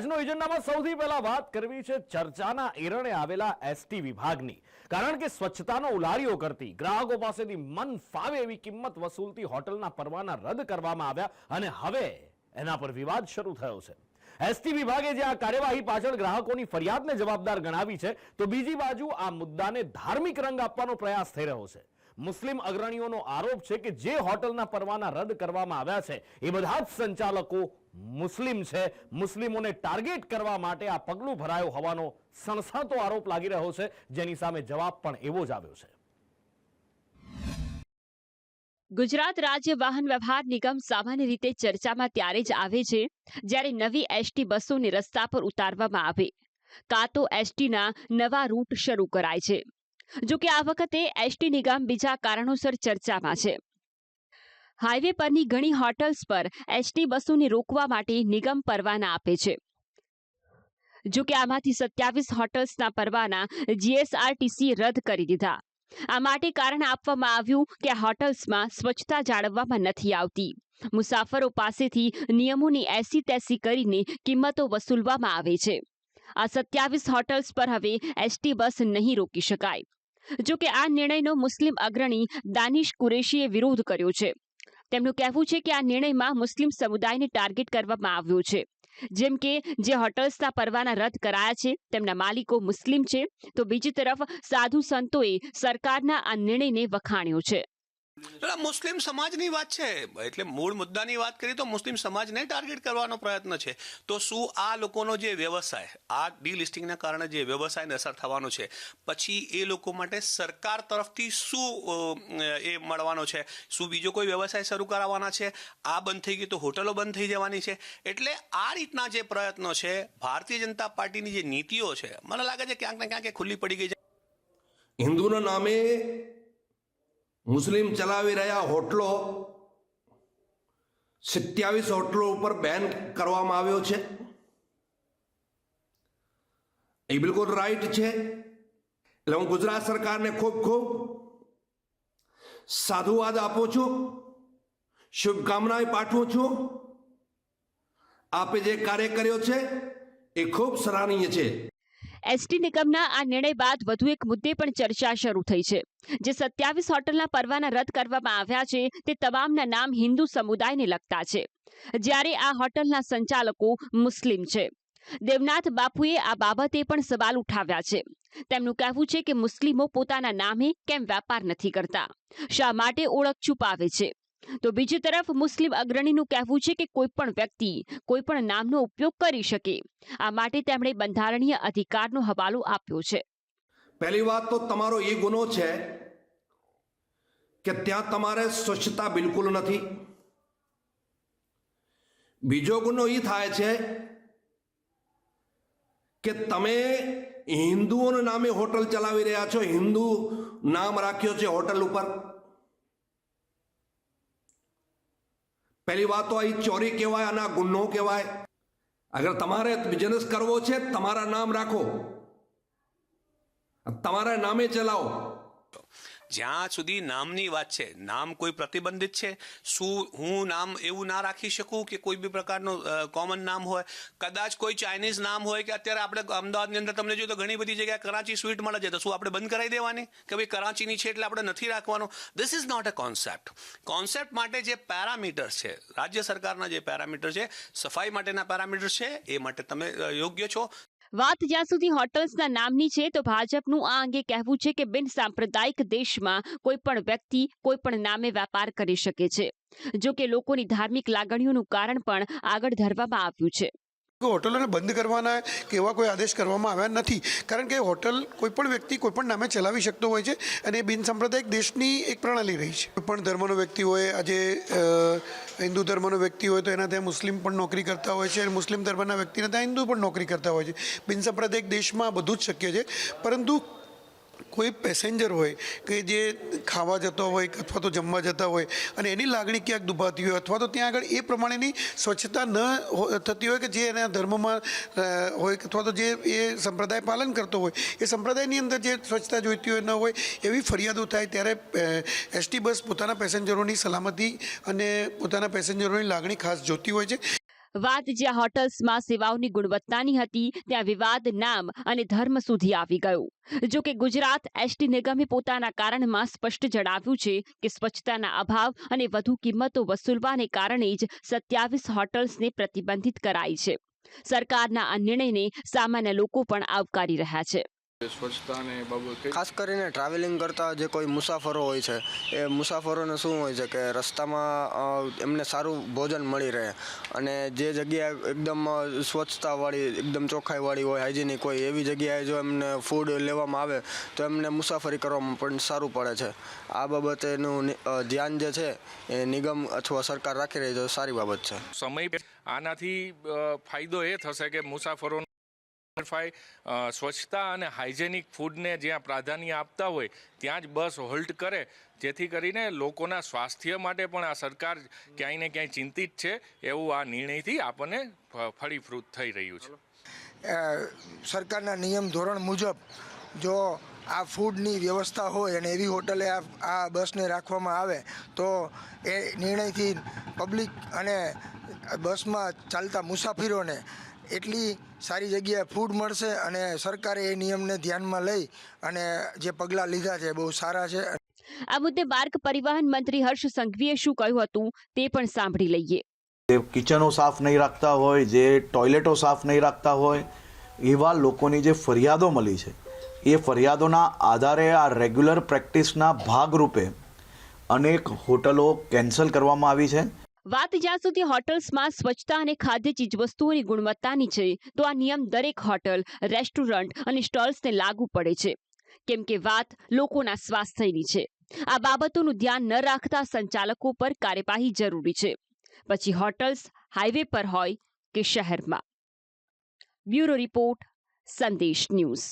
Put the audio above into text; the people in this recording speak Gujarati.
આજનો એજન્ડામાં સૌથી પહેલા વાત કરવી છે ચર્ચાના એરણે આવેલા એસટી વિભાગની, કારણ કે સ્વચ્છતાનો ઉલાળીઓ કરતી, ગ્રાહકો પાસેથી મન ફાવે એવી કિંમત વસૂલતી હોટલના પરવાના રદ કરવામાં આવ્યા અને હવે એના પર વિવાદ શરૂ થયો છે। એસટી વિભાગે જે આ કાર્યવાહી પાછળ ગ્રાહકોની ફરિયાદને જવાબદાર ગણાવી છે, તો બીજી બાજુ આ મુદ્દાને ધાર્મિક રંગ આપવાનો પ્રયાસ થઈ રહ્યો છે। મુસ્લિમ અગ્રણીઓનો આરોપ છે કે જે હોટલના પરવાના રદ કરવામાં આવ્યા છે એ બધા જ સંચાલકો મુસ્લિમ છે। મુસ્લિમોને ટાર્ગેટ કરવા માટે આ પગલું ભરાયું હોવાનો સણસાતો આરોપ લાગી રહ્યો છે, જેની સામે જવાબ પણ એવો જ આવ્યો છે। ગુજરાત રાજ્ય વાહન વ્યવહાર નિગમ સામાન્ય રીતે ચર્ચામાં ત્યારે જ આવે છે જ્યારે નવી એસટી બસોને રસ્તા પર ઉતારવામાં આવે કાં તો એસટીના નવા રૂટ શરૂ કરાય છે। જો કે આ વખતે એસટી નિગમ બીજા કારણોસર ચર્ચામાં છે। હાઈવે પરની ઘણી હોટલ્સ પર એસટી બસોને રોકવા માટે નિગમ પરવાના આપે છે। જો કે આમાંથી 27 હોટલ્સના પરવાના જીએસઆરટીસી રદ કરી દીધા। આ માટે કારણ આપવામાં આવ્યું કે આ હોટલ્સમાં સ્વચ્છતા જાળવવામાં નથી આવતી। મુસાફરો પાસેથી નિયમોની એસી તેસી કરીને કિંમતો વસૂલવામાં આવે છે। આ 27 હોટલ્સ પર હવે એસટી બસ નહીં રોકી શકાય। જો કે આ નિર્ણયનો મુસ્લિમ અગ્રણી દાનિશ કુરેશીએ વિરોધ કર્યો છે। તેમનું કહેવું છે કે આ નિર્ણયમાં મુસ્લિમ સમુદાયને ટાર્ગેટ કરવામાં આવ્યો છે। જેમ કે જે હોટલ્સના પરવાના રદ કરાયા છે તેમના માલિકો મુસ્લિમ છે, તો બીજી તરફ સાધુ સંતોએ સરકારના આ નિર્ણયને વખાણ્યો છે। મુસ્લિમ સમાજની વાત છે, એટલે મૂળ મુદ્દાની વાત કરીએ તો મુસ્લિમ સમાજને ટાર્ગેટ કરવાનો પ્રયત્ન છે। તો શું આ લોકોનો જે વ્યવસાય, આ ડીલિસ્ટિંગના કારણે જે વ્યવસાયને અસર થવાનો છે, પછી એ લોકો માટે સરકાર તરફથી શું એ મળવાનો છે? શું બીજો કોઈ વ્યવસાય શરૂ કરાવવાના છે? આ બંધ થઈ ગયું તો હોટલો બંધ થઈ જવાની છે? એટલે આ રીતના જે પ્રયત્નો છે, ભારતીય જનતા પાર્ટીની જે નીતિઓ છે, મને લાગે છે ક્યાંક ને ક્યાંક ખુલ્લી પડી ગઈ છે। હિન્દુના નામે મુસ્લિમ ચલાવી રહ્યા હોટલો 27 હોટલો ઉપર બેન કરવામાં આવ્યો છે। એ બિલકુલ રાઈટ છે। એટલે હું ગુજરાત સરકારને ખૂબ ખૂબ સાધુવાદ આપું છું, શુભકામનાએ પાઠવું છું। આપે જે કાર્ય કર્યો છે એ ખૂબ સરાહનીય છે। એસટી નિગમના આ નિર્ણય બાદ વધુ એક મુદ્દે પણ ચર્ચા શરૂ થઈ છે। જે 27 હોટલના પરવાના રદ કરવામાં આવ્યા છે તે તમામના નામ હિન્દુ સમુદાયને લગતા છે, જ્યારે આ હોટલના સંચાલકો મુસ્લિમ છે। દેવનાથ બાપુએ આ બાબતે પણ સવાલ ઉઠાવ્યા છે। તેમનું કહેવું છે કે મુસ્લિમો પોતાના નામે કેમ વેપાર નથી કરતા, શા માટે ઓળખ છુપાવે છે? તો બીજી તરફ મુસ્લિમ અગ્રણીનું કહેવું છે કે કોઈ પણ વ્યક્તિ કોઈ પણ નામનો ઉપયોગ કરી શકે। આ માટે તેમણે બંધારણીય અધિકારનો હવાલો આપ્યો છે। પહેલી વાત તો તમારો એ ગુનો છે કે ત્યાં તમારે સ્વચ્છતા બિલકુલ નથી। બીજો ગુનો એ થાય છે કે તમે હિન્દુઓના નામે હોટલ ચલાવી રહ્યા છો, હિન્દુ નામ રાખ્યો છે હોટલ ઉપર। પહેલી વાત તો આ ચોરી કહેવાય અને આ ગુનો કહેવાય। અગર તમારે બિઝનેસ કરવો છે, તમારા નામ રાખો, તમારા નામે ચલાવો। જ્યાં સુધી નામની વાત છે, નામ કોઈ પ્રતિબંધિત છે? શું હું નામ એવું ના રાખી શકું કે કોઈ બી પ્રકારનું કોમન નામ હોય? કદાચ કોઈ ચાઇનીઝ નામ હોય કે અત્યારે આપણે અમદાવાદની અંદર તમને જોઈએ તો ઘણી બધી જગ્યાએ કરાચી સ્વીટ મળે છે, તો શું આપણે બંધ કરાવી દેવાની કે ભાઈ કરાચીની છે એટલે આપણે નથી રાખવાનું? This is not a concept. Concept માટે જે પેરામીટર્સ છે, રાજ્ય સરકારના જે પેરામીટર છે, સફાઈ માટેના પેરામીટર છે, એ માટે તમે યોગ્ય છો। વાત જ્યાં સુધી હોટલ્સના નામની છે, તો ભાજપનું આ અંગે કહેવું છે કે બિન સાંપ્રદાયિક દેશમાં કોઈ પણ વ્યક્તિ કોઈ પણ નામે વેપાર કરી શકે છે। જો કે લોકોની ધાર્મિક લાગણીઓનું કારણ પણ આગળ ધરવામાં આવ્યું છે। હોટલોને બંધ કરવાના કે એવા કોઈ આદેશ કરવામાં આવ્યા નથી, કારણ કે હોટલ કોઈ પણ વ્યક્તિ કોઈ પણ નામે ચલાવી શકતો હોય છે અને બિન સાંપ્રદાયિક દેશની એક પ્રણાલી રહી છે। કોઈ પણ ધર્મનો વ્યક્તિ હોય, આજે હિન્દુ ધર્મનો વ્યક્તિ હોય તો એના ત્યાં મુસ્લિમ પણ નોકરી કરતા હોય છે, અને મુસ્લિમ ધર્મના વ્યક્તિને ત્યાં હિન્દુ પણ નોકરી કરતા હોય છે। બિન સાંપ્રદાયિક દેશમાં બધું જ શક્ય છે, પરંતુ કોઈ પેસેન્જર હોય કે જે ખાવા જતો હોય અથવા તો જમવા જતા હોય અને એની લાગણી ક્યાંક દુભાતી હોય, અથવા તો ત્યાં આગળ એ પ્રમાણેની સ્વચ્છતા ન થતી હોય કે જે એના ધર્મમાં હોય, અથવા તો જે એ સંપ્રદાય પાલન કરતો હોય, એ સંપ્રદાયની અંદર જે સ્વચ્છતા જોઈતી હોય ન હોય, એવી ફરિયાદો થાય ત્યારે એસટી બસ પોતાના પેસેન્જરોની સલામતી અને પોતાના પેસેન્જરોની લાગણી ખાસ જોતી હોય છે। વાત જ્યાં હોટલ્સમાં સેવાઓની ગુણવત્તાની હતી ત્યાં વિવાદ નામ અને ધર્મ સુધી આવી ગયો. જો કે ગુજરાત એસટી નિગમે પોતાના કારણમાં સ્પષ્ટ જણાવ્યું છે કે સ્વચ્છતાના અભાવ અને વધુ કિંમતો વસૂલવાને કારણે જ 27 હોટલ્સને પ્રતિબંધિત કરાઈ છે. સરકારના આ નિર્ણયને સામાન્ય લોકો પણ આવકારી રહ્યા છે. સ્વચ્છતાને બાબતે ખાસ કરીને ટ્રાવેલિંગ કરતા જે કોઈ મુસાફરો હોય છે એ મુસાફરોને શું હોય છે કે રસ્તામાં એમને સારું ભોજન મળી રહે અને જે જગ્યાએ એકદમ સ્વચ્છતાવાળી એકદમ ચોખ્ખાઈવાળી હોય હાઇજેનિક હોય એવી જગ્યાએ જો એમને ફૂડ લેવામાં આવે તો એમને મુસાફરી કરવામાં પણ સારું પડે છે. આ બાબતેનું ધ્યાન જે છે એ નિગમ અથવા સરકાર રાખી રહી છે, સારી બાબત છે. સમય આનાથી ફાયદો એ થશે કે મુસાફરો સ્વચ્છતા અને હાઇજેનિક ફૂડને જ્યાં પ્રાધાન્ય આપતા હોય ત્યાં જ બસ હોલ્ટ કરે, જેથી કરીને લોકોના સ્વાસ્થ્ય માટે પણ આ સરકાર ક્યાંય ને ક્યાંય ચિંતિત છે એવું આ નિર્ણયથી આપણને ફળીફ્રૂટ થઈ રહ્યું છે. સરકારના નિયમ ધોરણ મુજબ જો આ ફૂડની વ્યવસ્થા હોય અને એવી હોટલે આ બસને રાખવામાં આવે તો એ નિર્ણયથી પબ્લિક અને બસમાં ચાલતા મુસાફરોને એટલી સારી જગ્યાએ ફૂડ મળશે અને સરકારે એ નિયમને ધ્યાનમાં લઈ અને જે પગલાં લીધા છે બહુ સારા છે. આ મુદ્દે માર્ગ પરિવહન મંત્રી હર્ષ સંઘવીએ શું કહ્યું હતું તે પણ સાંભળી લઈએ. જે કિચનો સાફ નહીં રાખતા હોય, જે ટોયલેટો સાફ નહીં રાખતા હોય, એવા લોકોની જે ફરિયાદો મળી છે એ ફરિયાદોના આધારે આ રેગ્યુલર પ્રેક્ટિસના ભાગરૂપે અનેક હોટલો કેન્સલ કરવામાં આવી છે. વાત જ્યાં સુધી હોટલ્સમાં સ્વચ્છતા અને ખાદ્ય ચીજવસ્તુઓની ગુણવત્તાની છે તો આ નિયમ દરેક હોટલ, રેસ્ટોરન્ટ અને સ્ટોલ્સને લાગુ પડે છે, કેમ કે વાત લોકોના સ્વાસ્થ્યની છે. આ બાબતોનું ધ્યાન ન રાખતા સંચાલકો પર કાર્યવાહી જરૂરી છે, પછી હોટલ્સ હાઈવે પર હોય કે શહેરમાં. બ્યુરો રિપોર્ટ, સંદેશ ન્યૂઝ.